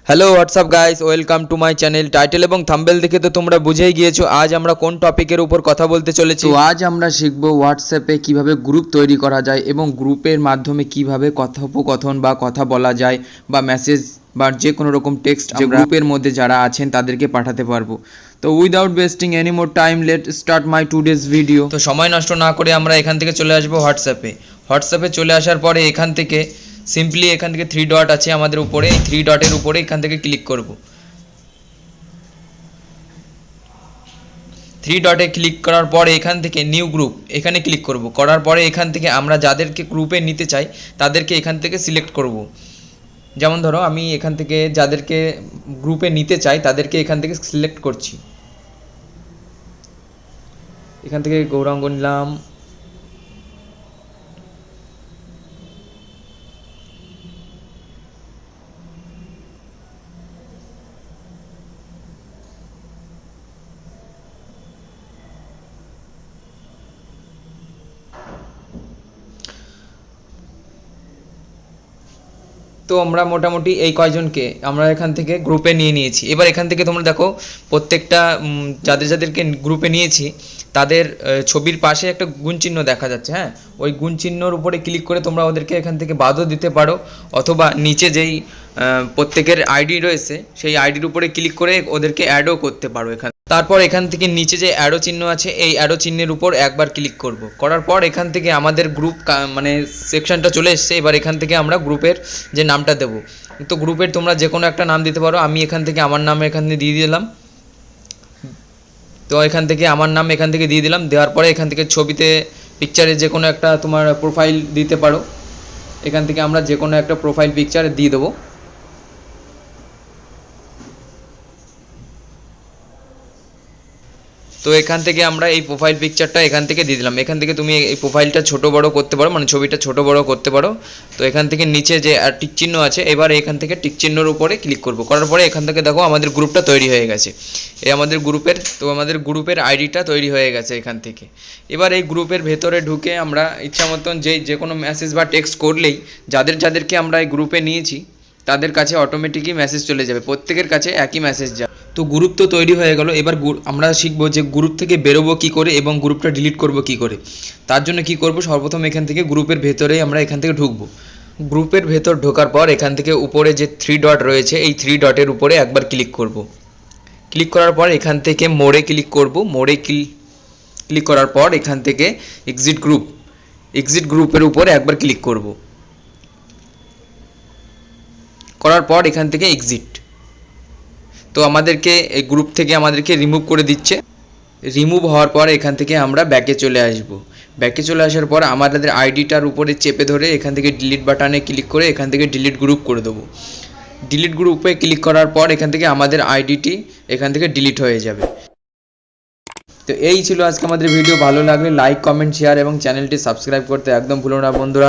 Hello WhatsApp guys, welcome to my channel. Title এবং thumbnail দেখে তো তোমরা বুঝেই গিয়েছো আজ আমরা কোন টপিকের উপর কথা বলতে চলেছি। তো আজ আমরা শিখব হোয়াটসঅ্যাপে কিভাবে গ্রুপ তৈরি করা যায় এবং গ্রুপের মাধ্যমে কিভাবে কথোপকথন বা কথা বলা যায় বা মেসেজ বা যে কোনো রকম টেক্সট যে গ্রুপের মধ্যে যারা আছেন তাদেরকে পাঠাতে পারবো। তো without wasting any more time let start my today's video. তো সময় নষ্ট না করে আমরা এখান থেকে চলে আসবো হোয়াটসঅ্যাপে চলে আসার পরে এখান থেকে সিম্পলি এখান থেকে 3 ডট আছে আমাদের উপরে, এই 3 ডটের উপরে এখান থেকে ক্লিক করব। 3 ডটে ক্লিক করার পরে এখান থেকে নিউ গ্রুপ এখানে ক্লিক করব। করার পরে এখান থেকে আমরা যাদেরকে গ্রুপে নিতে চাই তাদেরকে এখান থেকে সিলেক্ট করব। যেমন ধরো আমি এখান থেকে যাদেরকে গ্রুপে নিতে চাই তাদেরকে এখান থেকে সিলেক্ট করছি। এখান থেকে গৌরাঙ্গ নিলাম, তো আমরা মোটামুটি এই কয়জনকে আমরা এখান থেকে গ্রুপে নিয়ে নিয়েছি। এবার এখান থেকে তোমরা দেখো প্রত্যেকটা যাদেরকে গ্রুপে নিয়েছি তাদের ছবির পাশে একটা গুণ চিহ্ন দেখা যাচ্ছে। হ্যাঁ, ওই গুণ চিহ্নর উপরে ক্লিক করে তোমরা ওদেরকে এখান থেকে বাদও দিতে পারো, অথবা নিচে যেই প্রত্যেকের আইডি রয়েছে সেই আইডির উপরে ক্লিক করে ওদেরকে অ্যাডও করতে পারো। তারপর এখান থেকে নিচে যে অ্যারো চিহ্ন আছে এই অ্যারো চিহ্নের উপর একবার ক্লিক করব। করার পর এখান থেকে আমাদের গ্রুপ মানে সেকশনটা চলে এসছে। এবার এখান থেকে আমরা গ্রুপের যে নামটা দেবো, তো গ্রুপের তোমরা যে কোনো একটা নাম দিতে পারো। আমি এখান থেকে আমার নাম এখান থেকে দিয়ে দিলাম। তো এখান থেকে আমার নাম এখান থেকে দিয়ে দিলাম। দেওয়ার পরে এখান থেকে ছবিতে পিকচারে যে কোনো একটা তোমার প্রোফাইল দিতে পারো। এখান থেকে আমরা যে কোনো একটা প্রোফাইল পিকচার দিয়ে দেবো। তো এখান থেকে আমরা এই প্রোফাইল পিকচারটা এখান থেকে দিয়ে দিলাম। এখান থেকে তুমি এই প্রোফাইলটা ছোট বড় করতে পারো, মানে ছবিটা ছোট বড় করতে পারো। তো এখান থেকে নিচে যে টিক চিহ্ন আছে, এবার এখান থেকে টিক চিহ্নর উপরে ক্লিক করব। করার পরে এখান থেকে দেখো আমাদের গ্রুপটা তৈরি হয়ে গেছে। এই আমাদের গ্রুপের আইডিটা তৈরি হয়ে গেছে এখান থেকে। এবার এই গ্রুপের ভেতরে ঢুকে আমরা ইচ্ছা মতন যে কোনো মেসেজ বা টেক্সট করলেই যাদেরকে আমরা এই গ্রুপে নিয়েছি তাদের কাছে অটোমেটিকই মেসেজ চলে যাবে, প্রত্যেকের কাছে একই মেসেজ যাবে। তো গ্রুপ তো তৈরি হয়ে গেল। এবার আমরা শিখবো যে গ্রুপ থেকে বেরোবো কী করে এবং গ্রুপটা ডিলিট করব কী করে। তার জন্য কি করব, সর্বপ্রথম এখান থেকে গ্রুপের ভেতরে আমরা এখান থেকে ঢুকবো। গ্রুপের ভেতর ঢোকার পর এখান থেকে উপরে যে 3 ডট রয়েছে এই 3 ডটের উপরে একবার ক্লিক করব। ক্লিক করার পর এখান থেকে মোড়ে ক্লিক করব। মোড়ে ক্লিক করার পর এখান থেকে এক্সিট গ্রুপের উপরে একবার ক্লিক করব। করার পর এখান থেকে এক্সিট। তো আমাদেরকে এই গ্রুপ থেকে আমাদেরকে রিমুভ করে দিচ্ছে। রিমুভ হওয়ার পর এখান থেকে আমরা ব্যাকে চলে আসব। ব্যাকে চলে আসার পর আমাদের আইডিটার উপরে চেপে ধরে এখান থেকে ডিলিট বাটনে ক্লিক করে এখান থেকে ডিলিট গ্রুপ করে দেবো। ডিলিট গ্রুপে ক্লিক করার পর এখান থেকে আমাদের আইডিটি এখান থেকে ডিলিট হয়ে যাবে। তো এই ছিল আজকে আমাদের ভিডিও। ভালো লাগলে লাইক, কমেন্ট, শেয়ার এবং চ্যানেলটি সাবস্ক্রাইব করতে একদম ভুলো না বন্ধুরা।